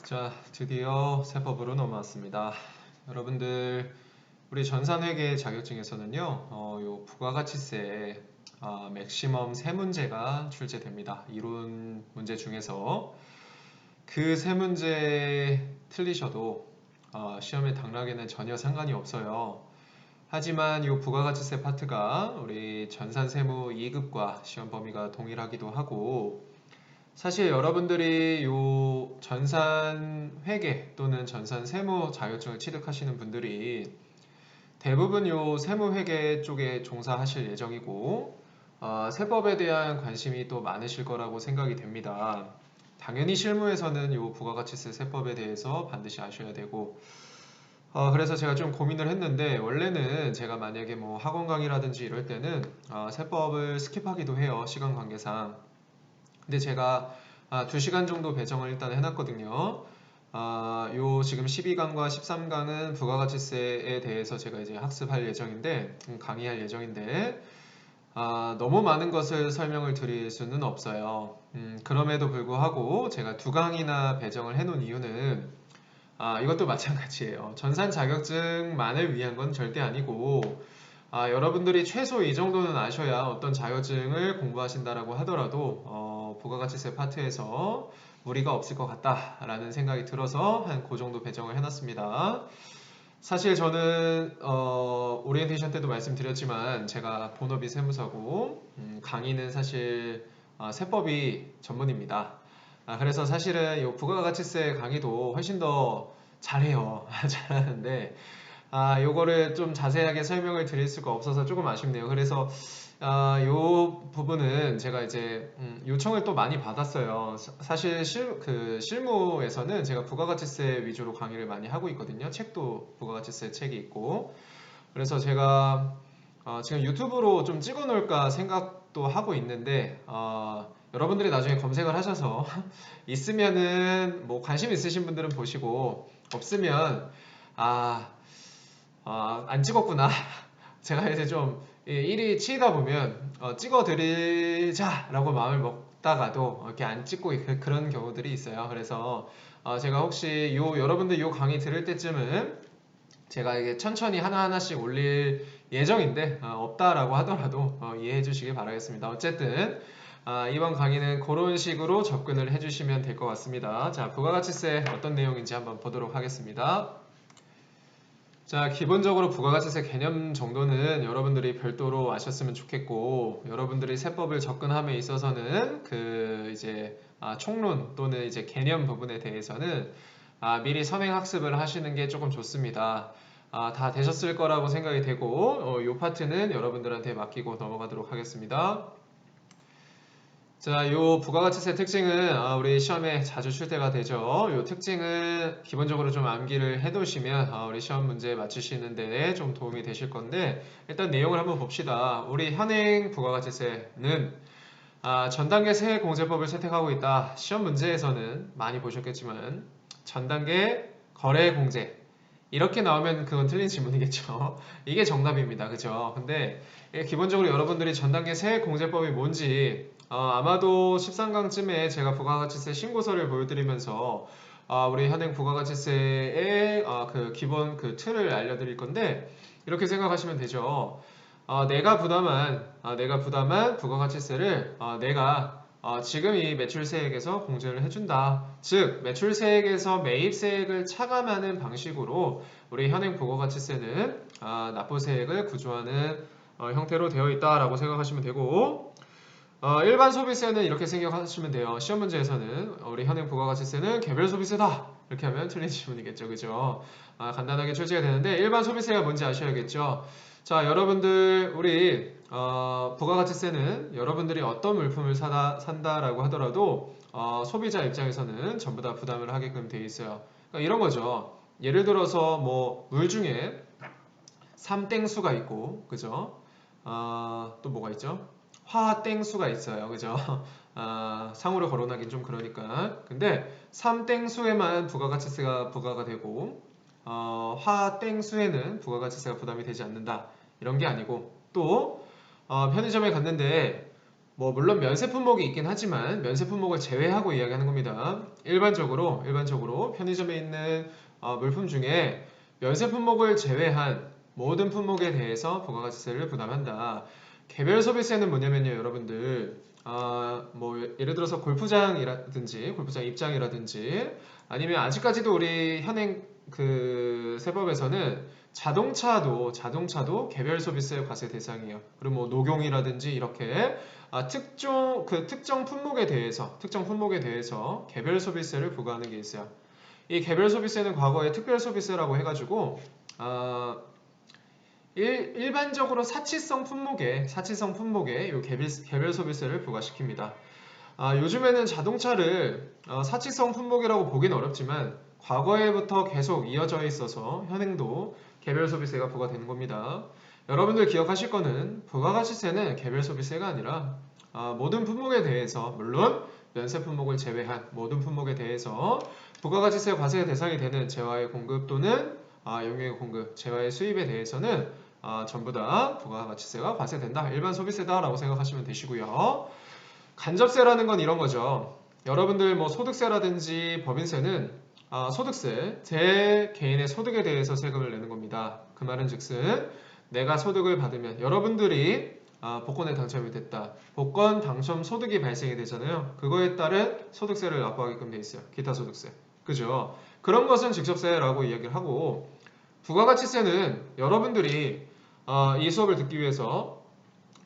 자, 드디어 세법으로 넘어왔습니다. 여러분들, 우리 전산회계 자격증에서는요, 요 부가가치세 맥시멈 세 문제가 출제됩니다. 이론 문제 중에서 그 세 문제 틀리셔도 시험의 당락에는 전혀 상관이 없어요. 하지만 이 부가가치세 파트가 우리 전산세무 2급과 시험 범위가 동일하기도 하고, 사실 여러분들이 요 전산회계 또는 전산세무 자격증을 취득하시는 분들이 대부분 요 세무회계 쪽에 종사하실 예정이고, 세법에 대한 관심이 또 많으실 거라고 생각이 됩니다. 당연히 실무에서는 요 부가가치세 세법에 대해서 반드시 아셔야 되고, 그래서 제가 좀 고민을 했는데, 원래는 제가 만약에 뭐 학원 강의라든지 이럴 때는 세법을 스킵하기도 해요, 시간 관계상. 근데 제가 2시간 정도 배정을 일단 해놨거든요. 요 지금 12강과 13강은 부가가치세에 대해서 제가 이제 학습할 예정인데, 강의할 예정인데, 너무 많은 것을 설명을 드릴 수는 없어요. 그럼에도 불구하고 제가 2강이나 배정을 해놓은 이유는, 이것도 마찬가지예요. 전산 자격증만을 위한 건 절대 아니고, 여러분들이 최소 이 정도는 아셔야 어떤 자격증을 공부하신다라고 하더라도 부가가치세 파트에서 무리가 없을 것 같다라는 생각이 들어서 한 그 정도 배정을 해놨습니다. 사실 저는 오리엔테이션 때도 말씀드렸지만 제가 본업이 세무사고 강의는 사실 세법이 전문입니다. 그래서 사실은 이 부가가치세 강의도 훨씬 더 잘해요. 잘하는데 요거를 좀 자세하게 설명을 드릴 수가 없어서 조금 아쉽네요. 그래서 요 부분은 제가 이제 요청을 또 많이 받았어요. 사실 실무에서는 제가 부가가치세 위주로 강의를 많이 하고 있거든요. 책도 부가가치세 책이 있고. 그래서 제가 지금 유튜브로 좀 찍어 놓을까 생각도 하고 있는데 여러분들이 나중에 검색을 하셔서 있으면은 뭐 관심 있으신 분들은 보시고, 없으면 안 찍었구나. 제가 이제 좀 일이 치이다 보면 찍어드리자라고 마음을 먹다가도 이렇게 안 찍고 그런 경우들이 있어요. 그래서 제가 혹시 여러분들 요 강의 들을 때쯤은 제가 이게 천천히 하나하나씩 올릴 예정인데 없다라고 하더라도 이해해 주시길 바라겠습니다. 어쨌든 이번 강의는 그런 식으로 접근을 해주시면 될 것 같습니다. 자, 부가가치세 어떤 내용인지 한번 보도록 하겠습니다. 자, 기본적으로 부가가치세 개념 정도는 여러분들이 별도로 아셨으면 좋겠고, 여러분들이 세법을 접근함에 있어서는 이제 총론 또는 이제 개념 부분에 대해서는 미리 선행 학습을 하시는 게 조금 좋습니다. 다 되셨을 거라고 생각이 되고, 이 파트는 여러분들한테 맡기고 넘어가도록 하겠습니다. 자, 요 부가가치세 특징은 우리 시험에 자주 출제가 되죠. 요 특징은 기본적으로 좀 암기를 해두시면 우리 시험 문제 맞추시는 데 좀 도움이 되실 건데, 일단 내용을 한번 봅시다. 우리 현행 부가가치세는 전단계 세액공제법을 채택하고 있다. 시험 문제에서는 많이 보셨겠지만 전단계 거래공제 이렇게 나오면 그건 틀린 질문이겠죠. 이게 정답입니다. 그죠? 근데 기본적으로 여러분들이 전단계 세액공제법이 뭔지 아마도 13강쯤에 제가 부가가치세 신고서를 보여드리면서 우리 현행 부가가치세의 그 기본 그 틀을 알려드릴 건데, 이렇게 생각하시면 되죠. 내가 부담한 부가가치세를 내가 지금 이 매출세액에서 공제를 해준다. 즉 매출세액에서 매입세액을 차감하는 방식으로 우리 현행 부가가치세는 납부세액을 구조하는 형태로 되어 있다라고 생각하시면 되고, 일반 소비세는 이렇게 생각하시면 돼요. 시험 문제에서는 우리 현행 부가가치세는 개별 소비세다 이렇게 하면 틀린 질문이겠죠. 그죠? 간단하게 출제가 되는데, 일반 소비세가 뭔지 아셔야겠죠. 자, 여러분들 우리 부가가치세는 여러분들이 어떤 물품을 산다라고 하더라도 소비자 입장에서는 전부 다 부담을 하게끔 돼 있어요. 그러니까 이런 거죠. 예를 들어서 뭐 물 중에 삼땡수가 있고, 그죠? 또 뭐가 있죠? 화땡수가 있어요. 그죠? 상호를 거론하긴 좀 그러니까. 근데 삼땡수에만 부가가치세가 부과가 되고 화땡수에는 부가가치세가 부담이 되지 않는다. 이런 게 아니고, 또 편의점에 갔는데 뭐 물론 면세 품목이 있긴 하지만 면세 품목을 제외하고 이야기하는 겁니다. 일반적으로 편의점에 있는 물품 중에 면세 품목을 제외한 모든 품목에 대해서 부가가치세를 부담한다. 개별 소비세는 뭐냐면요, 여러분들. 뭐 예를 들어서 골프장 입장이라든지 아니면 아직까지도 우리 현행 그 세법에서는 자동차도 개별 소비세 과세 대상이에요. 그리고 뭐 녹용이라든지 이렇게 특정 품목에 대해서 개별 소비세를 부과하는 게 있어요. 이 개별 소비세는 과거에 특별 소비세라고 해가지고 일반적으로 사치성 품목에 이 개별 소비세를 부과시킵니다. 요즘에는 자동차를 사치성 품목이라고 보기는 어렵지만 과거에부터 계속 이어져 있어서 현행도 개별 소비세가 부과되는 겁니다. 여러분들 기억하실 거는 부가가치세는 개별 소비세가 아니라 모든 품목에 대해서, 물론 면세 품목을 제외한 모든 품목에 대해서 부가가치세 과세 대상이 되는 재화의 공급 또는 용역의 공급, 재화의 수입에 대해서는 전부 다 부가가치세가 과세된다. 일반 소비세다라고 생각하시면 되시고요. 간접세라는 건 이런 거죠. 여러분들 뭐 소득세라든지 법인세는 소득세, 제 개인의 소득에 대해서 세금을 내는 겁니다. 그 말은 즉슨 내가 소득을 받으면 여러분들이 복권에 당첨이 됐다. 복권 당첨 소득이 발생이 되잖아요. 그거에 따른 소득세를 납부하게끔 돼 있어요. 기타 소득세. 그죠? 그런 것은 직접세라고 이야기를 하고 부가가치세는 여러분들이 이 수업을 듣기 위해서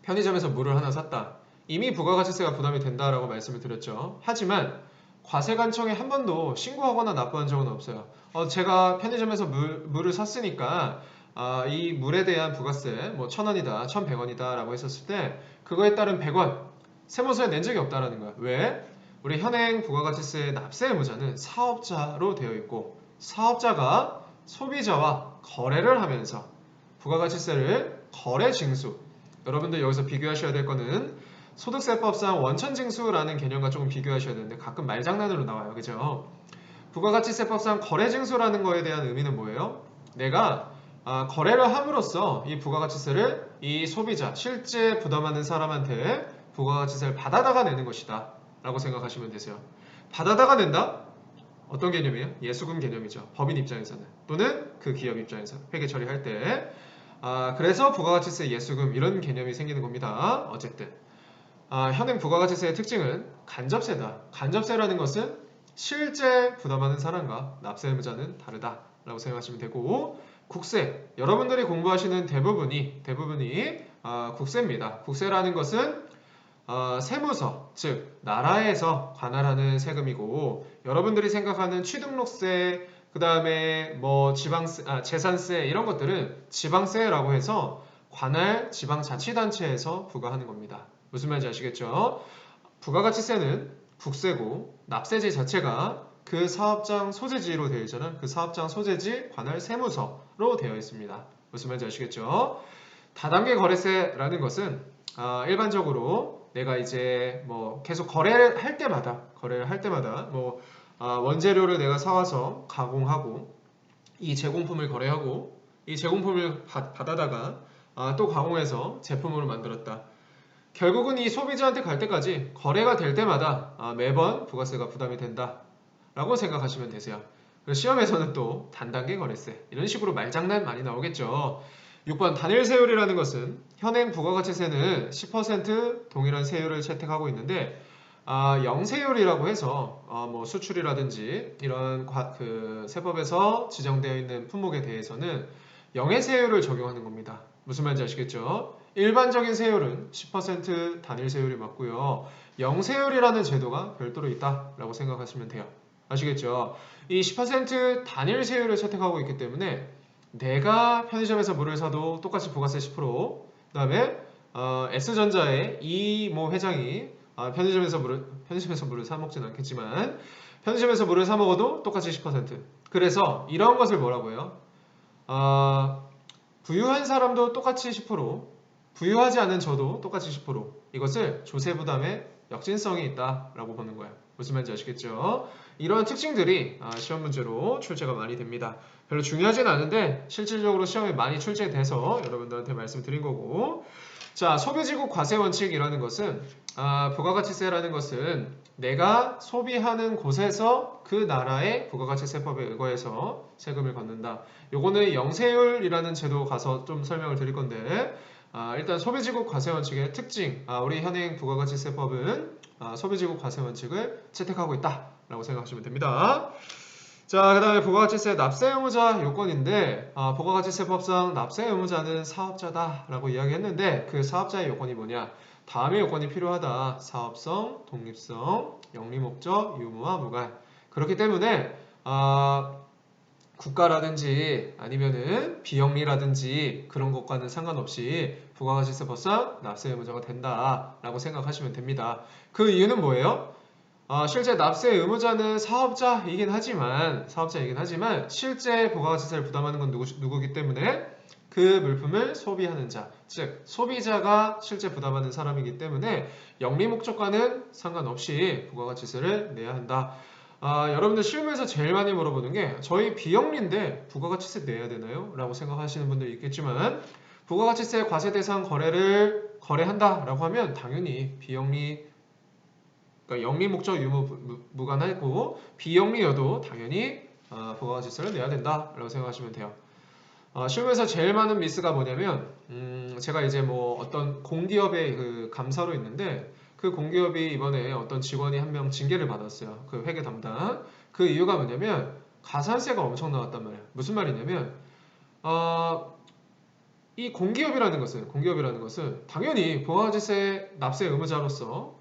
편의점에서 물을 하나 샀다. 이미 부가가치세가 부담이 된다라고 말씀을 드렸죠. 하지만 과세관청에 한 번도 신고하거나 납부한 적은 없어요. 제가 편의점에서 물을 샀으니까 이 물에 대한 부가세 뭐 1,000원이다, 1,100원이다 라고 했었을 때 그거에 따른 100원 세무서에 낸 적이 없다라는 거야. 왜? 우리 현행 부가가치세 납세 의무자는 사업자로 되어 있고 사업자가 소비자와 거래를 하면서 부가가치세를 거래 징수, 여러분들 여기서 비교하셔야 될 거는 소득세법상 원천징수라는 개념과 조금 비교하셔야 되는데 가끔 말장난으로 나와요. 그죠? 부가가치세법상 거래징수라는 거에 대한 의미는 뭐예요? 내가 거래를 함으로써 이 부가가치세를 이 소비자, 실제 부담하는 사람한테 부가가치세를 받아다가 내는 것이다 라고 생각하시면 되세요. 받아다가 낸다? 어떤 개념이에요? 예수금 개념이죠. 법인 입장에서는 또는 그 기업 입장에서 회계 처리할 때 그래서 부가가치세 예수금 이런 개념이 생기는 겁니다. 어쨌든 현행 부가가치세의 특징은 간접세다. 간접세라는 것은 실제 부담하는 사람과 납세 의무자는 다르다라고 생각하시면 되고 국세, 여러분들이 공부하시는 대부분이 국세입니다. 국세라는 것은 세무서, 즉 나라에서 관할하는 세금이고 여러분들이 생각하는 취등록세, 그 다음에 뭐 재산세 이런 것들은 지방세라고 해서 관할 지방자치단체에서 부과하는 겁니다. 무슨 말인지 아시겠죠? 부가가치세는 국세고 납세지 자체가 그 사업장 소재지로 되어 있잖아요. 그 사업장 소재지 관할 세무서로 되어 있습니다. 무슨 말인지 아시겠죠? 다단계 거래세라는 것은 일반적으로 내가 이제 뭐 계속 거래를 할 때마다 뭐 원재료를 내가 사와서 가공하고 이 제공품을 거래하고 이 제공품을 받아다가 또 가공해서 제품으로 만들었다. 결국은 이 소비자한테 갈 때까지 거래가 될 때마다 매번 부가세가 부담이 된다라고 생각하시면 되세요. 그래서 시험에서는 또 단단계 거래세 이런 식으로 말장난 많이 나오겠죠. 6번 단일 세율이라는 것은 현행 부가가치세는 10% 동일한 세율을 채택하고 있는데 영세율이라고 해서 뭐 수출이라든지 이런 그 세법에서 지정되어 있는 품목에 대해서는 영해세율을 적용하는 겁니다. 무슨 말인지 아시겠죠? 일반적인 세율은 10% 단일 세율이 맞고요. 영세율이라는 제도가 별도로 있다라고 생각하시면 돼요. 아시겠죠? 이 10% 단일 세율을 채택하고 있기 때문에 내가 편의점에서 물을 사도 똑같이 부가세 10%, 그 다음에 S전자의 이모 회장이 편의점에서 물을 사 먹진 않겠지만 편의점에서 물을 사 먹어도 똑같이 10%. 그래서 이런 것을 뭐라고 해요? 부유한 사람도 똑같이 10%, 부유하지 않은 저도 똑같이 10%. 이것을 조세 부담의 역진성이 있다라고 보는 거예요. 무슨 말인지 아시겠죠? 이런 특징들이 시험 문제로 출제가 많이 됩니다. 별로 중요하진 않은데 실질적으로 시험에 많이 출제돼서 여러분들한테 말씀드린 거고 자, 소비지국 과세 원칙이라는 것은 부가가치세라는 것은 내가 소비하는 곳에서 그 나라의 부가가치세법에 의거해서 세금을 걷는다. 요거는 영세율이라는 제도 가서 좀 설명을 드릴 건데 일단 소비지국 과세 원칙의 특징, 우리 현행 부가가치세법은 소비지국 과세 원칙을 채택하고 있다라고 생각하시면 됩니다. 자, 그 다음에 부가가치세 납세 의무자 요건인데 부가가치세법상 납세 의무자는 사업자다라고 이야기했는데 그 사업자의 요건이 뭐냐? 다음의 요건이 필요하다. 사업성, 독립성, 영리목적, 유무와 무관. 그렇기 때문에 국가라든지 아니면은 비영리라든지 그런 것과는 상관없이 부가가치세법상 납세 의무자가 된다라고 생각하시면 됩니다. 그 이유는 뭐예요? 실제 납세 의무자는 사업자이긴 하지만 실제 부가가치세를 부담하는 건 누구기 때문에 그 물품을 소비하는 자, 즉 소비자가 실제 부담하는 사람이기 때문에 영리 목적과는 상관없이 부가가치세를 내야 한다. 여러분들 실무에서 제일 많이 물어보는 게 저희 비영리인데 부가가치세 내야 되나요? 라고 생각하시는 분들이 있겠지만 부가가치세 과세 대상 거래를 거래한다라고 하면 당연히 비영리 그러니까 영리 목적 유무 무관하고 비영리여도 당연히 부가가치세를 내야 된다라고 생각하시면 돼요. 실무에서 제일 많은 미스가 뭐냐면 제가 이제 뭐 어떤 공기업의 그 감사로 있는데 그 공기업이 이번에 어떤 직원이 한 명 징계를 받았어요. 그 회계 담당. 그 이유가 뭐냐면 가산세가 엄청 나왔단 말이에요. 무슨 말이냐면 이 공기업이라는 것은 당연히 부가가치세 납세 의무자로서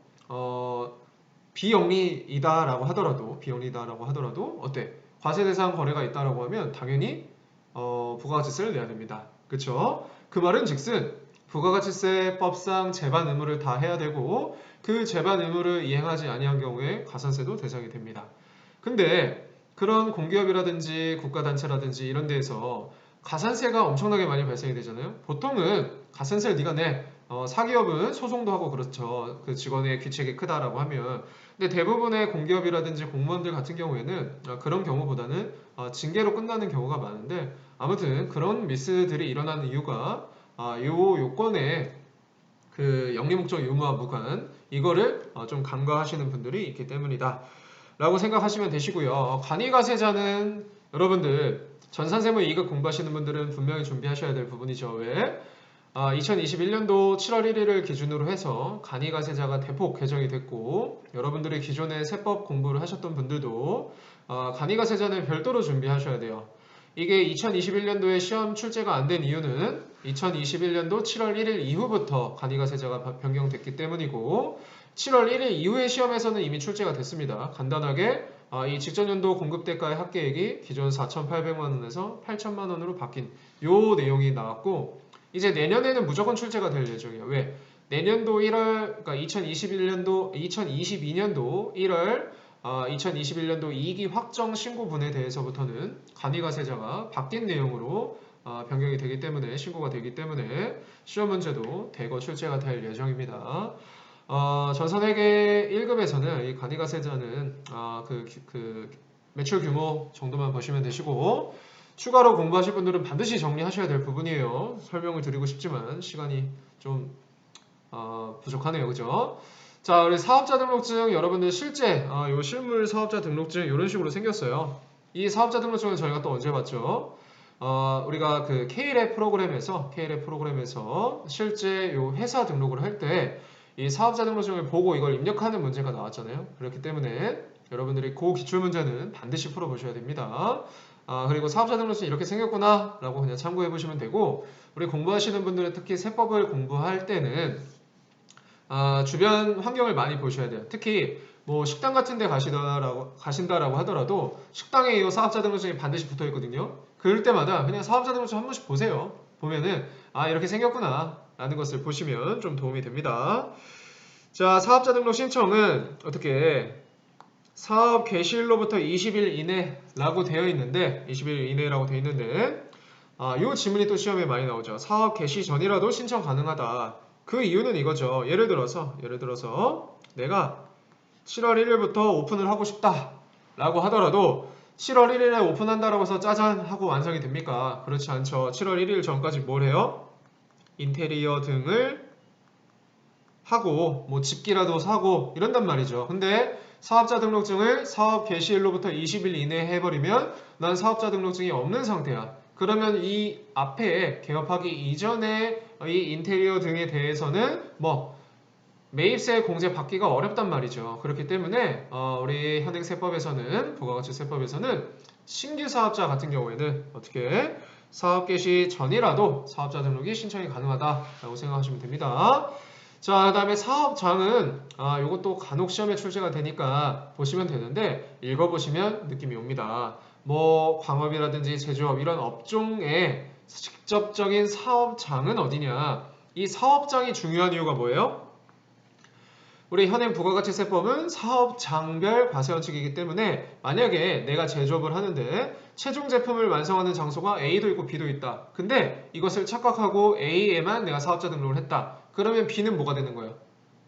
비영리이다라고 하더라도 어때? 과세 대상 거래가 있다라고 하면 당연히 부가가치세를 내야 됩니다. 그쵸? 그 말은 즉슨 부가가치세법상 제반 의무를 다 해야 되고 그 제반 의무를 이행하지 아니한 경우에 가산세도 대상이 됩니다. 근데 그런 공기업이라든지 국가단체라든지 이런 데에서 가산세가 엄청나게 많이 발생이 되잖아요. 보통은 가산세를 네가 내. 사기업은 소송도 하고 그렇죠. 그 직원의 귀책이 크다라고 하면. 근데 대부분의 공기업이라든지 공무원들 같은 경우에는 그런 경우보다는 징계로 끝나는 경우가 많은데 아무튼 그런 미스들이 일어나는 이유가 요 요건에 그 영리목적 유무와 무관 이거를 좀 간과하시는 분들이 있기 때문이다 라고 생각하시면 되시고요. 간이가세자는 여러분들 전산세무 2급 공부하시는 분들은 분명히 준비하셔야 될 부분이죠. 왜? 2021년도 7월 1일을 기준으로 해서 간이가세자가 대폭 개정이 됐고 여러분들이 기존에 세법 공부를 하셨던 분들도 간이가세자는 별도로 준비하셔야 돼요. 이게 2021년도에 시험 출제가 안 된 이유는 2021년도 7월 1일 이후부터 간이가세자가 변경됐기 때문이고 7월 1일 이후의 시험에서는 이미 출제가 됐습니다. 간단하게 이 직전연도 공급대가의 합계액이 기존 4,800만원에서 8,000만원으로 바뀐 요 내용이 나왔고 이제 내년에는 무조건 출제가 될 예정이에요. 왜? 내년도 1월, 그러니까 2022년도 1월 2021년도 2기 확정 신고분에 대해서부터는 간이가세자가 바뀐 내용으로 변경이 되기 때문에 신고가 되기 때문에 시험 문제도 대거 출제가 될 예정입니다. 전산회계 1급에서는 이 간이가세자는 그 매출 규모 정도만 보시면 되시고 추가로 공부하실 분들은 반드시 정리하셔야 될 부분이에요. 설명을 드리고 싶지만 시간이 좀 부족하네요. 그죠? 자, 우리 사업자 등록증 여러분들 실제 요 실물 사업자 등록증 이런 식으로 생겼어요. 이 사업자 등록증은 저희가 또 언제 봤죠? 우리가 그 KLF 프로그램에서 실제 요 회사 등록을 할 때 이 사업자 등록증을 보고 이걸 입력하는 문제가 나왔잖아요. 그렇기 때문에 여러분들이 그 기출 문제는 반드시 풀어보셔야 됩니다. 그리고 사업자 등록증이 이렇게 생겼구나 라고 그냥 참고해 보시면 되고 우리 공부하시는 분들은 특히 세법을 공부할 때는 주변 환경을 많이 보셔야 돼요. 특히 뭐 식당 같은 데 가신다라고 하더라도 식당에 이 사업자 등록증이 반드시 붙어 있거든요. 그럴 때마다 그냥 사업자 등록증 한 번씩 보세요. 보면은 이렇게 생겼구나 라는 것을 보시면 좀 도움이 됩니다. 자, 사업자 등록 신청은 어떻게 사업 개시일로부터 20일 이내라고 되어 있는데 20일 이내라고 되어 있는데 이 지문이 또 시험에 많이 나오죠. 사업 개시 전이라도 신청 가능하다. 그 이유는 이거죠. 예를 들어서 내가 7월 1일부터 오픈을 하고 싶다 라고 하더라도 7월 1일에 오픈한다라고 해서 짜잔 하고 완성이 됩니까? 그렇지 않죠. 7월 1일 전까지 뭘 해요? 인테리어 등을 하고 뭐 집기라도 사고 이런단 말이죠. 근데 사업자 등록증을 사업 개시일로부터 20일 이내에 해버리면 난 사업자 등록증이 없는 상태야. 그러면 이 앞에 개업하기 이전에 이 인테리어 등에 대해서는 뭐 매입세 공제 받기가 어렵단 말이죠. 그렇기 때문에 우리 현행세법에서는 부가가치세법에서는 신규 사업자 같은 경우에는 어떻게 사업 개시 전이라도 사업자 등록이 신청이 가능하다라고 생각하시면 됩니다. 자, 그 다음에 사업장은 이것도 간혹 시험에 출제가 되니까 보시면 되는데 읽어보시면 느낌이 옵니다. 뭐 광업이라든지 제조업 이런 업종의 직접적인 사업장은 어디냐? 이 사업장이 중요한 이유가 뭐예요? 우리 현행 부가가치세법은 사업장별 과세원칙이기 때문에 만약에 내가 제조업을 하는데 최종 제품을 완성하는 장소가 A도 있고 B도 있다. 근데 이것을 착각하고 A에만 내가 사업자 등록을 했다. 그러면 B는 뭐가 되는 거예요?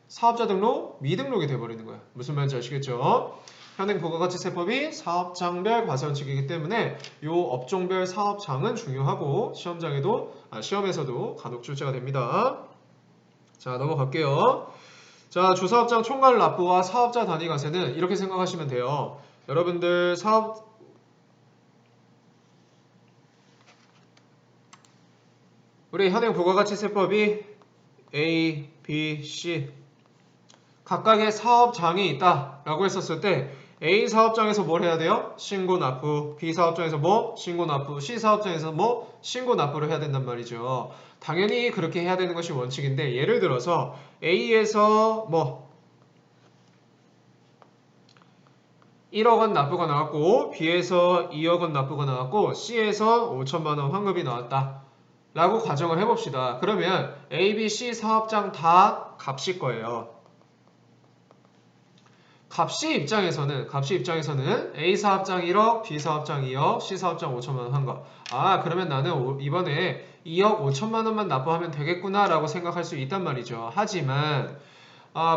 사업자 등록 미등록이 돼버리는 거예요. 무슨 말인지 아시겠죠? 현행 부가가치세법이 사업장별 과세원칙이기 때문에 이 업종별 사업장은 중요하고 시험에서도 간혹 출제가 됩니다. 자, 넘어갈게요. 자, 주사업장 총괄 납부와 사업자 단위 과세는 이렇게 생각하시면 돼요. 여러분들 우리 현행 부가가치세법이 A, B, C 각각의 사업장이 있다라고 했었을 때 A 사업장에서 뭘 해야 돼요? 신고 납부. B 사업장에서 뭐? 신고 납부. C 사업장에서 뭐? 신고 납부를 해야 된단 말이죠. 당연히 그렇게 해야 되는 것이 원칙인데 예를 들어서 A에서 뭐 1억 원 납부가 나왔고 B에서 2억 원 납부가 나왔고 C에서 5천만 원 환급이 나왔다 라고 가정을 해봅시다. 그러면 A, B, C 사업장 다 값일 거예요. 값이 입장에서는 A 사업장 1억, B 사업장 2억, C 사업장 5천만 원 환급. 그러면 나는 이번에 2억 5천만 원만 납부하면 되겠구나 라고 생각할 수 있단 말이죠. 하지만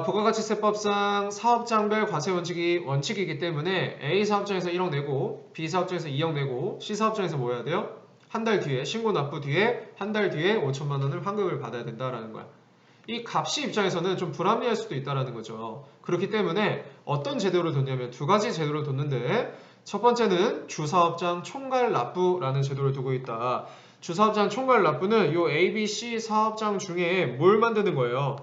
부가가치세법상 사업장별 과세 원칙이기 때문에 A 사업장에서 1억 내고 B 사업장에서 2억 내고 C 사업장에서 뭐 해야 돼요? 한 달 뒤에 신고 납부 뒤에 한 달 뒤에 5천만 원을 환급을 받아야 된다라는 거야. 이 값이 입장에서는 좀 불합리할 수도 있다는 거죠. 그렇기 때문에 어떤 제도를 뒀냐면 두 가지 제도를 뒀는데 첫 번째는 주사업장 총괄 납부라는 제도를 두고 있다. 주사업장 총괄 납부는 이 A, B, C 사업장 중에 뭘 만드는 거예요?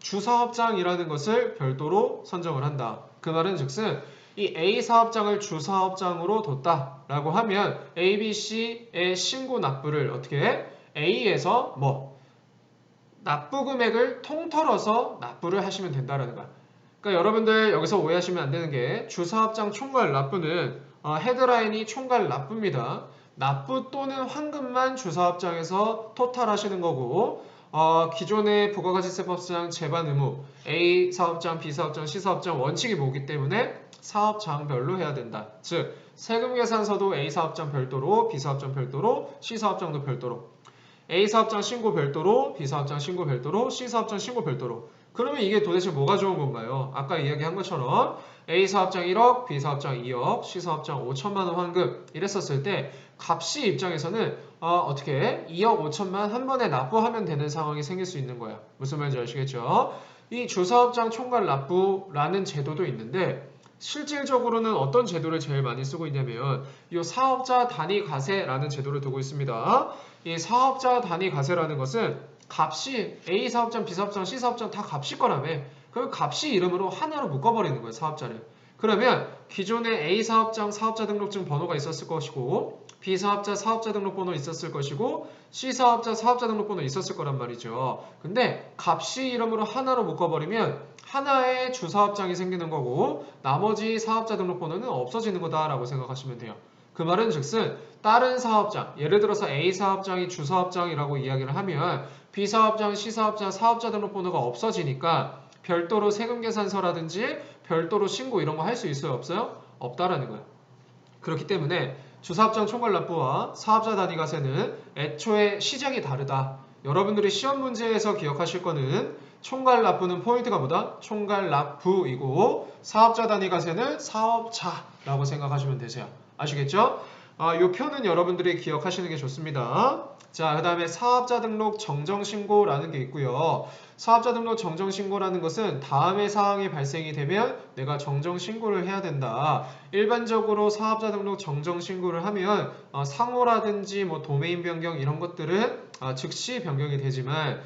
주사업장이라는 것을 별도로 선정을 한다. 그 말은 즉슨 이 A 사업장을 주사업장으로 뒀다라고 하면 A, B, C의 신고 납부를 어떻게 해? A에서 뭐 납부 금액을 통틀어서 납부를 하시면 된다라는 거야. 그러니까 여러분들 여기서 오해하시면 안 되는 게 주사업장 총괄 납부는 헤드라인이 총괄 납부입니다. 납부 또는 환급만 주사업장에서 토탈 하시는 거고 기존의 부가가치세법상 제반 의무 A 사업장, B 사업장, C 사업장 원칙이 뭐기 때문에 사업장별로 해야 된다. 즉 세금 계산서도 A 사업장 별도로, B 사업장 별도로, C 사업장도 별도로 A 사업장 신고 별도로, B 사업장 신고 별도로, C 사업장 신고 별도로. 그러면 이게 도대체 뭐가 좋은 건가요? 아까 이야기한 것처럼 A 사업장 1억, B 사업장 2억, C 사업장 5천만 원 환급 이랬었을 때 값이 입장에서는 어떻게 2억 5천만 한 번에 납부하면 되는 상황이 생길 수 있는 거야. 무슨 말인지 아시겠죠? 이 주사업장 총괄 납부라는 제도도 있는데 실질적으로는 어떤 제도를 제일 많이 쓰고 있냐면 이 사업자 단위 과세라는 제도를 두고 있습니다. 이 사업자 단위 과세라는 것은 값이 A 사업장, B 사업장, C 사업장 다 값일 거라며. 그럼 값이 이름으로 하나로 묶어버리는 거예요, 사업자를. 그러면 기존에 A 사업장 사업자 등록증 번호가 있었을 것이고 B 사업자 사업자 등록번호 있었을 것이고 C 사업자 사업자 등록번호 있었을 거란 말이죠. 근데 값이 이름으로 하나로 묶어버리면 하나의 주사업장이 생기는 거고 나머지 사업자 등록번호는 없어지는 거다라고 생각하시면 돼요. 그 말은 즉슨 다른 사업장, 예를 들어서 A 사업장이 주사업장이라고 이야기를 하면 B 사업장, C 사업장 사업자 등록번호가 없어지니까 별도로 세금계산서라든지 별도로 신고 이런 거 할 수 있어요? 없어요? 없다라는 거예요. 그렇기 때문에 주사업장 총괄납부와 사업자 단위과세는 애초에 시작이 다르다. 여러분들이 시험 문제에서 기억하실 거는 총괄납부는 포인트가 뭐다? 총괄납부이고 사업자 단위과세는 사업자라고 생각하시면 되세요. 아시겠죠? 이 표는 여러분들이 기억하시는 게 좋습니다. 자, 그 다음에 사업자 등록 정정신고라는 게 있고요. 사업자 등록 정정신고라는 것은 다음의 사항이 발생이 되면 내가 정정신고를 해야 된다. 일반적으로 사업자 등록 정정신고를 하면 상호라든지 뭐 도메인 변경 이런 것들은 즉시 변경이 되지만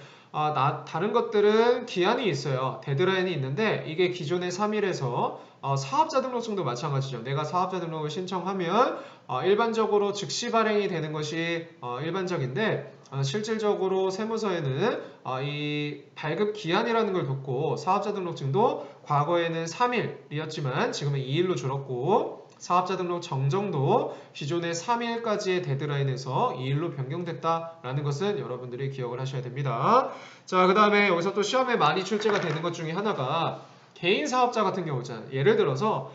다른 것들은 기한이 있어요. 데드라인이 있는데 이게 기존의 3일에서 사업자 등록증도 마찬가지죠. 내가 사업자 등록을 신청하면 일반적으로 즉시 발행이 되는 것이 일반적인데 실질적으로 세무서에는 이 발급 기한이라는 걸 뒀고 사업자 등록증도 과거에는 3일이었지만 지금은 2일로 줄었고 사업자 등록 정정도 기존의 3일까지의 데드라인에서 2일로 변경됐다라는 것은 여러분들이 기억을 하셔야 됩니다. 자, 그 다음에 여기서 또 시험에 많이 출제가 되는 것 중에 하나가 개인 사업자 같은 경우잖아요. 예를 들어서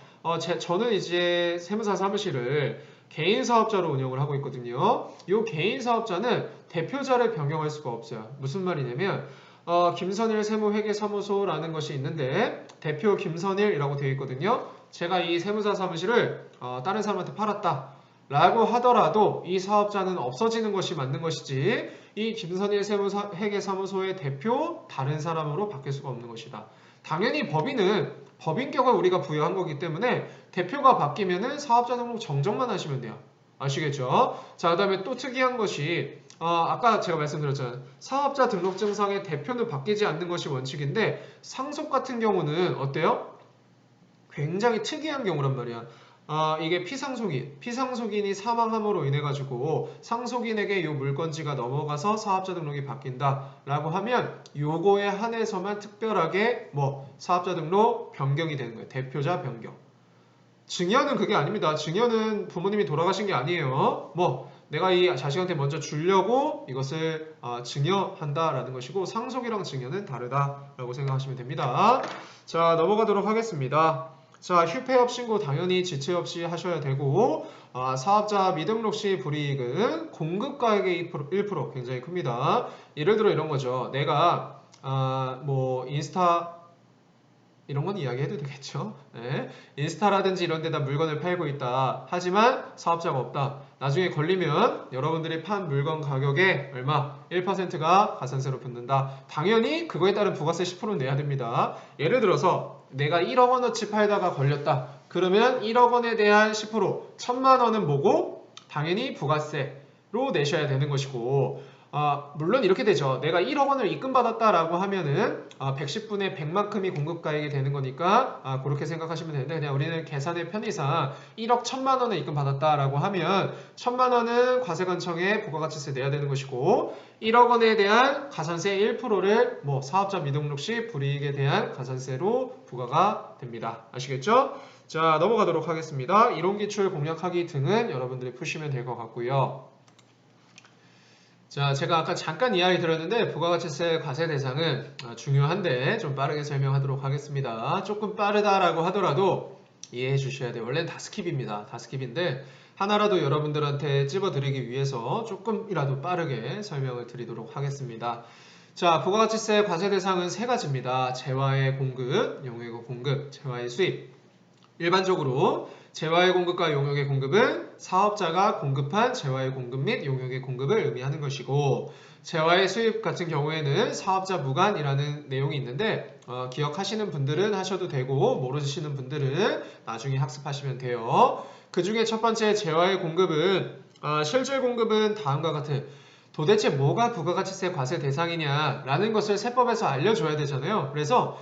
저는 이제 세무사 사무실을 개인 사업자로 운영을 하고 있거든요. 이 개인 사업자는 대표자를 변경할 수가 없어요. 무슨 말이냐면 김선일 세무회계사무소라는 것이 있는데 대표 김선일이라고 되어 있거든요. 제가 이 세무사 사무실을 다른 사람한테 팔았다 라고 하더라도 이 사업자는 없어지는 것이 맞는 것이지 이 김선일 세무회계사무소의 대표 다른 사람으로 바뀔 수가 없는 것이다. 당연히 법인은 법인격을 우리가 부여한 거기 때문에 대표가 바뀌면은 사업자 등록 정정만 하시면 돼요. 아시겠죠? 자, 그 다음에 또 특이한 것이 아까 제가 말씀드렸잖아요. 사업자 등록증상의 대표는 바뀌지 않는 것이 원칙인데 상속 같은 경우는 어때요? 굉장히 특이한 경우란 말이야. 이게 피상속인이 사망함으로 인해 가지고 상속인에게 이 물건지가 넘어가서 사업자 등록이 바뀐다라고 하면 요거에 한해서만 특별하게 사업자 등록 변경이 되는 거예요. 대표자 변경. 증여는 그게 아닙니다. 증여는 부모님이 돌아가신 게 아니에요. 내가 이 자식한테 먼저 주려고 이것을 증여한다라는 것이고 상속이랑 증여는 다르다라고 생각하시면 됩니다. 자, 넘어가도록 하겠습니다. 자, 휴폐업 신고 당연히 지체 없이 하셔야 되고 사업자 미등록 시 불이익은 공급가액의 1% 굉장히 큽니다. 예를 들어 이런 거죠. 내가 인스타 이런 건 이야기해도 되겠죠. 네. 인스타라든지 이런 데다 물건을 팔고 있다. 하지만 사업자가 없다. 나중에 걸리면 여러분들이 판 물건 가격의 얼마? 1%가 가산세로 붙는다. 당연히 그거에 따른 부가세 10%는 내야 됩니다. 예를 들어서 내가 1억 원어치 팔다가 걸렸다. 그러면 1억 원에 대한 10%, 1000만 원은 뭐고? 당연히 부가세로 내셔야 되는 것이고 물론 이렇게 되죠. 내가 1억 원을 입금받았다라고 하면은 110분의 100만큼이 공급가액이 되는 거니까 그렇게 생각하시면 되는데 그냥 우리는 계산의 편의상 1억 1000만 원을 입금받았다라고 하면 1000만 원은 과세관청에 부가가치세 내야 되는 것이고 1억 원에 대한 가산세 1%를 사업자 미등록 시 불이익에 대한 가산세로 부과가 됩니다. 아시겠죠? 자, 넘어가도록 하겠습니다. 이론기출 공략하기 등은 여러분들이 푸시면 될 것 같고요. 자, 제가 아까 잠깐 이야기 드렸는데 부가가치세 과세 대상은 중요한데 좀 빠르게 설명하도록 하겠습니다. 조금 빠르다라고 하더라도 이해해 주셔야 돼요. 원래는 다 스킵입니다. 다 스킵인데 하나라도 여러분들한테 찝어드리기 위해서 조금이라도 빠르게 설명을 드리도록 하겠습니다. 자, 부가가치세 과세 대상은 세 가지입니다. 재화의 공급, 용역의 공급, 재화의 수입. 일반적으로 재화의 공급과 용역의 공급은 사업자가 공급한 재화의 공급 및 용역의 공급을 의미하는 것이고 재화의 수입 같은 경우에는 사업자 무관이라는 내용이 있는데 기억하시는 분들은 하셔도 되고 모르시는 분들은 나중에 학습하시면 돼요. 그 중에 첫 번째 재화의 공급은 실질 공급은 다음과 같은 도대체 뭐가 부가가치세 과세 대상이냐라는 것을 세법에서 알려줘야 되잖아요. 그래서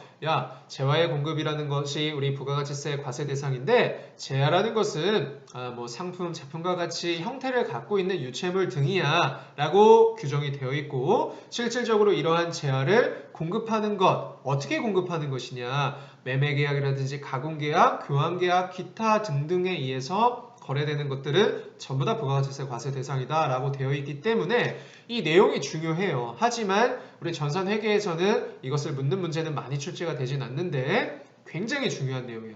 재화의 공급이라는 것이 우리 부가가치세 과세 대상인데 재화라는 것은 상품, 제품과 같이 형태를 갖고 있는 유체물 등이야 라고 규정이 되어 있고 실질적으로 이러한 재화를 공급하는 것, 어떻게 공급하는 것이냐 매매계약이라든지 가공계약, 교환계약, 기타 등등에 의해서 거래되는 것들은 전부 다 부가가치세 과세 대상이다 라고 되어 있기 때문에 이 내용이 중요해요. 하지만 우리 전산회계에서는 이것을 묻는 문제는 많이 출제가 되진 않는데 굉장히 중요한 내용이에요.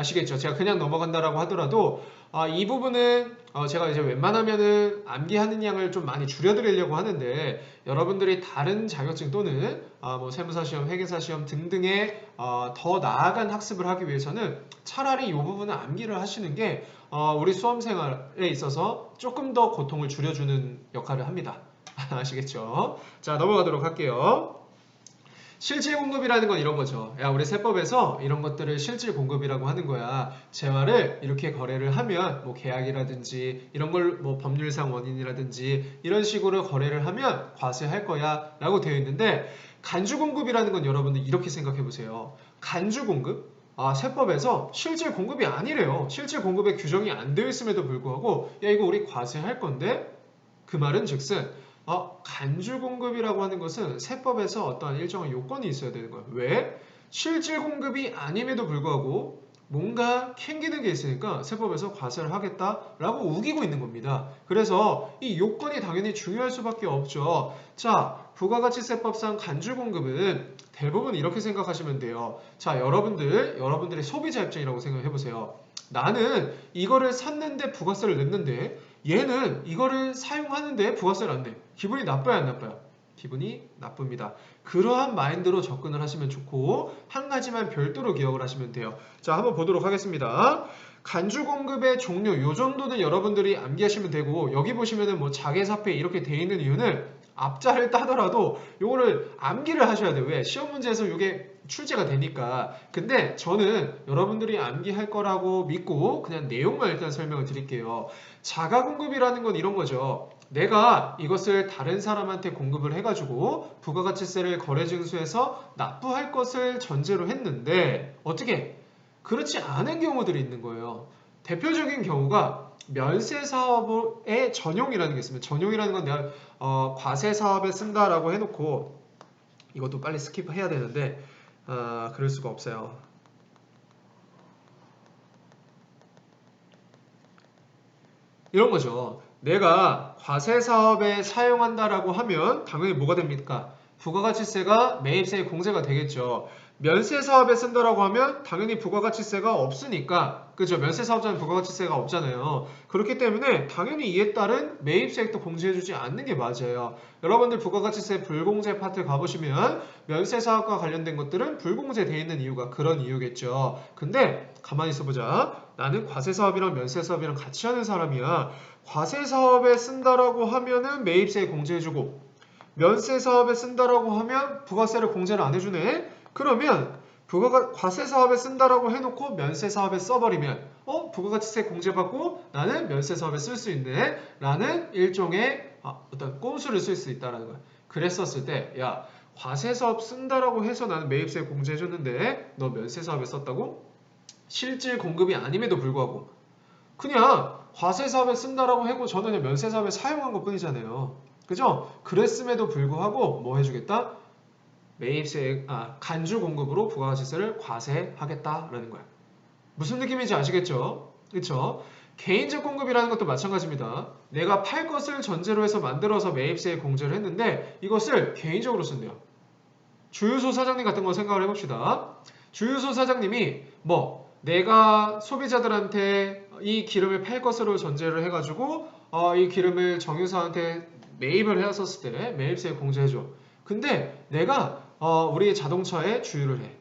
아시겠죠? 제가 그냥 넘어간다라고 하더라도 이 부분은 제가 이제 웬만하면은 암기하는 양을 좀 많이 줄여드리려고 하는데 여러분들이 다른 자격증 또는 뭐 세무사 시험, 회계사 시험 등등의 더 나아간 학습을 하기 위해서는 차라리 이 부분을 암기를 하시는 게 우리 수험 생활에 있어서 조금 더 고통을 줄여주는 역할을 합니다. 아시겠죠? 자, 넘어가도록 할게요. 실질 공급이라는 건 이런 거죠. 야, 우리 세법에서 이런 것들을 실질 공급이라고 하는 거야. 재화를 이렇게 거래를 하면 뭐 계약이라든지 이런 걸 뭐 법률상 원인이라든지 이런 식으로 거래를 하면 과세할 거야 라고 되어 있는데 간주 공급이라는 건 여러분들 이렇게 생각해 보세요. 간주 공급? 세법에서 실질 공급이 아니래요. 실질 공급의 규정이 안 되어 있음에도 불구하고 야, 이거 우리 과세할 건데? 그 말은 즉슨 간주 공급이라고 하는 것은 세법에서 어떠한 일정한 요건이 있어야 되는 거예요. 왜? 실질 공급이 아님에도 불구하고 뭔가 캥기는 게 있으니까 세법에서 과세를 하겠다라고 우기고 있는 겁니다. 그래서 이 요건이 당연히 중요할 수밖에 없죠. 자, 부가가치세법상 간주 공급은 대부분 이렇게 생각하시면 돼요. 자, 여러분들의 소비자 입장이라고 생각해 보세요. 나는 이거를 샀는데 부가세를 냈는데 얘는 이거를 사용하는데 부가세를 안 내. 기분이 나빠요, 안 나빠요? 기분이 나쁩니다. 그러한 마인드로 접근을 하시면 좋고 한 가지만 별도로 기억을 하시면 돼요. 자, 한번 보도록 하겠습니다. 간주 공급의 종류 요 정도는 여러분들이 암기하시면 되고 여기 보시면은 뭐 자개사폐 이렇게 돼 있는 이유는 앞자를 따더라도 요거를 암기를 하셔야 돼요. 왜? 시험 문제에서 요게 출제가 되니까. 근데 저는 여러분들이 암기할 거라고 믿고 그냥 내용만 일단 설명을 드릴게요. 자가 공급이라는 건 이런 거죠. 내가 이것을 다른 사람한테 공급을 해가지고 부가가치세를 거래증수에서 납부할 것을 전제로 했는데 어떻게? 그렇지 않은 경우들이 있는 거예요. 대표적인 경우가 면세사업의 전용이라는 게 있습니다. 전용이라는 건 내가 과세사업에 쓴다라고 해놓고 이것도 빨리 스킵해야 되는데 그럴 수가 없어요. 이런 거죠. 내가 과세사업에 사용한다라고 하면 당연히 뭐가 됩니까? 부가가치세가 매입세의 공제가 되겠죠. 면세사업에 쓴다라고 하면 당연히 부가가치세가 없으니까 그죠? 면세사업자는 부가가치세가 없잖아요. 그렇기 때문에 당연히 이에 따른 매입세액도 공제해주지 않는 게 맞아요. 여러분들 부가가치세 불공제 파트 가보시면 면세사업과 관련된 것들은 불공제되어 있는 이유가 그런 이유겠죠. 근데 가만히 있어보자. 나는 과세사업이랑 면세사업이랑 같이 하는 사람이야. 과세사업에 쓴다라고 하면은 매입세 공제해주고 면세사업에 쓴다라고 하면 부가세를 공제를 안 해주네? 그러면 과세사업에 쓴다라고 해놓고 면세사업에 써버리면 부가가치세 공제받고 나는 면세사업에 쓸 수 있네? 라는 일종의 어떤 꼼수를 쓸 수 있다는 거야. 그랬었을 때 야, 과세사업 쓴다라고 해서 나는 매입세 공제해줬는데 너 면세사업에 썼다고? 실질 공급이 아님에도 불구하고 그냥 과세사업에 쓴다라고 하고 저는 그냥 면세사업에 사용한 것 뿐이잖아요. 그죠? 그랬음에도 불구하고 뭐 해주겠다? 매입세, 간주 공급으로 부가가치세를 과세하겠다라는 거야. 무슨 느낌인지 아시겠죠? 그쵸? 개인적 공급이라는 것도 마찬가지입니다. 내가 팔 것을 전제로 해서 만들어서 매입세에 공제를 했는데 이것을 개인적으로 쓴대요. 주유소 사장님 같은 거 생각을 해봅시다. 주유소 사장님이 내가 소비자들한테 이 기름을 팔 것으로 전제를 해가지고 이 기름을 정유사한테 매입을 해왔었을 때 매입세 공제해줘. 근데 내가 우리 자동차에 주유를 해.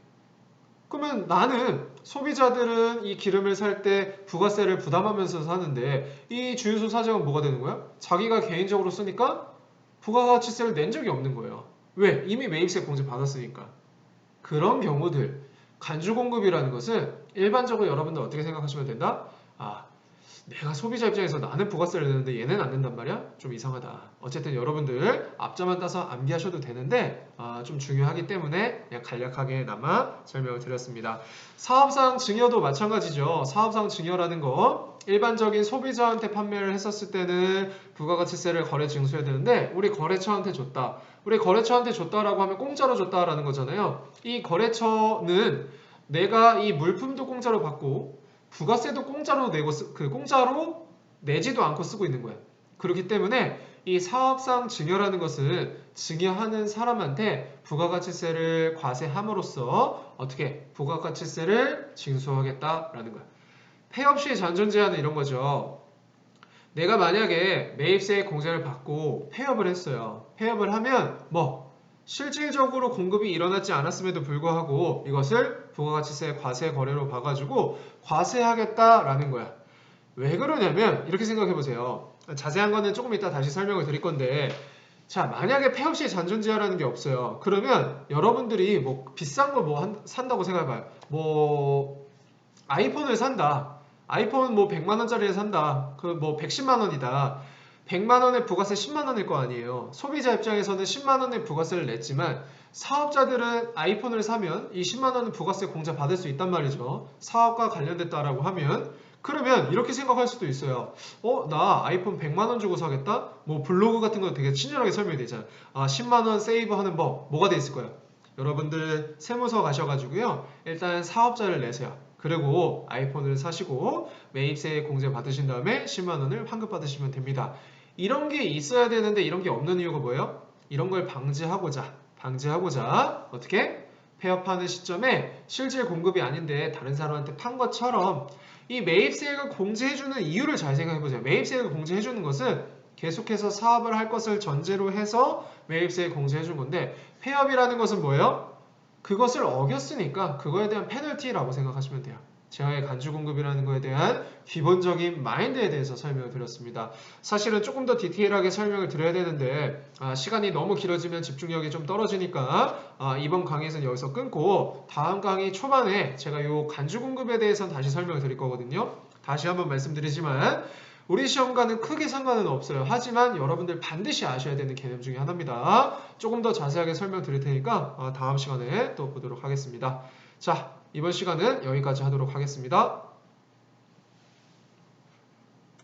그러면 나는 소비자들은 이 기름을 살 때 부가세를 부담하면서 사는데 이 주유소 사장은 뭐가 되는 거야? 자기가 개인적으로 쓰니까 부가가치세를 낸 적이 없는 거예요. 왜? 이미 매입세 공제 받았으니까. 그런 경우들 간주공급이라는 것은 일반적으로 여러분들 어떻게 생각하시면 된다? 내가 소비자 입장에서 나는 부가세를 내는데 얘는 안 낸단 말이야? 좀 이상하다. 어쨌든 여러분들 앞자만 따서 암기하셔도 되는데 좀 중요하기 때문에 그냥 간략하게나마 설명을 드렸습니다. 사업상 증여도 마찬가지죠. 사업상 증여라는 거 일반적인 소비자한테 판매를 했었을 때는 부가가치세를 거래 징수해야 되는데 우리 거래처한테 줬다. 우리 거래처한테 줬다라고 하면 공짜로 줬다라는 거잖아요. 이 거래처는 내가 이 물품도 공짜로 받고 부가세도 공짜로 내고 공짜로 내지도 않고 쓰고 있는 거야. 그렇기 때문에 이 사업상 증여라는 것은 증여하는 사람한테 부가가치세를 과세함으로써 어떻게 부가가치세를 징수하겠다라는 거야. 폐업 시 잔존 제한은 이런 거죠. 내가 만약에 매입세 공제를 받고 폐업을 했어요. 폐업을 하면 실질적으로 공급이 일어나지 않았음에도 불구하고 이것을 부가가치세 과세 거래로 봐가지고 과세하겠다라는 거야. 왜 그러냐면 이렇게 생각해 보세요. 자세한 거는 조금 이따 다시 설명을 드릴 건데, 자, 만약에 폐업 시 잔존 제한이라는 게 없어요. 그러면 여러분들이 비싼 거 산다고 생각해봐요. 아이폰을 산다. 아이폰 100만 원짜리를 산다. 110만 원이다. 100만 원의 부가세 10만 원일 거 아니에요. 소비자 입장에서는 10만 원의 부가세를 냈지만 사업자들은 아이폰을 사면 이 10만 원은 부가세 공제 받을 수 있단 말이죠. 사업과 관련됐다라고 하면 그러면 이렇게 생각할 수도 있어요. 나 아이폰 100만 원 주고 사겠다? 블로그 같은 거 되게 친절하게 설명이 되잖아요. 10만 원 세이브하는 법 뭐가 돼 있을 거예요? 여러분들 세무서 가셔가지고요. 일단 사업자를 내세요. 그리고 아이폰을 사시고 매입세 공제 받으신 다음에 10만 원을 환급 받으시면 됩니다. 이런 게 있어야 되는데 이런 게 없는 이유가 뭐예요? 이런 걸 방지하고자 어떻게? 폐업하는 시점에 실질 공급이 아닌데 다른 사람한테 판 것처럼 이 매입세액을 공제해주는 이유를 잘 생각해보세요. 매입세액을 공제해주는 것은 계속해서 사업을 할 것을 전제로 해서 매입세액 공제해준 건데 폐업이라는 것은 뭐예요? 그것을 어겼으니까 그거에 대한 페널티라고 생각하시면 돼요. 제어의 간주공급이라는 거에 대한 기본적인 마인드에 대해서 설명을 드렸습니다. 사실은 조금 더 디테일하게 설명을 드려야 되는데 시간이 너무 길어지면 집중력이 좀 떨어지니까 이번 강의에서는 여기서 끊고 다음 강의 초반에 제가 이 간주공급에 대해서는 다시 설명을 드릴 거거든요. 다시 한번 말씀드리지만 우리 시험과는 크게 상관은 없어요. 하지만 여러분들 반드시 아셔야 되는 개념 중에 하나입니다. 조금 더 자세하게 설명드릴 테니까 다음 시간에 또 보도록 하겠습니다. 자, 이번 시간은 여기까지 하도록 하겠습니다.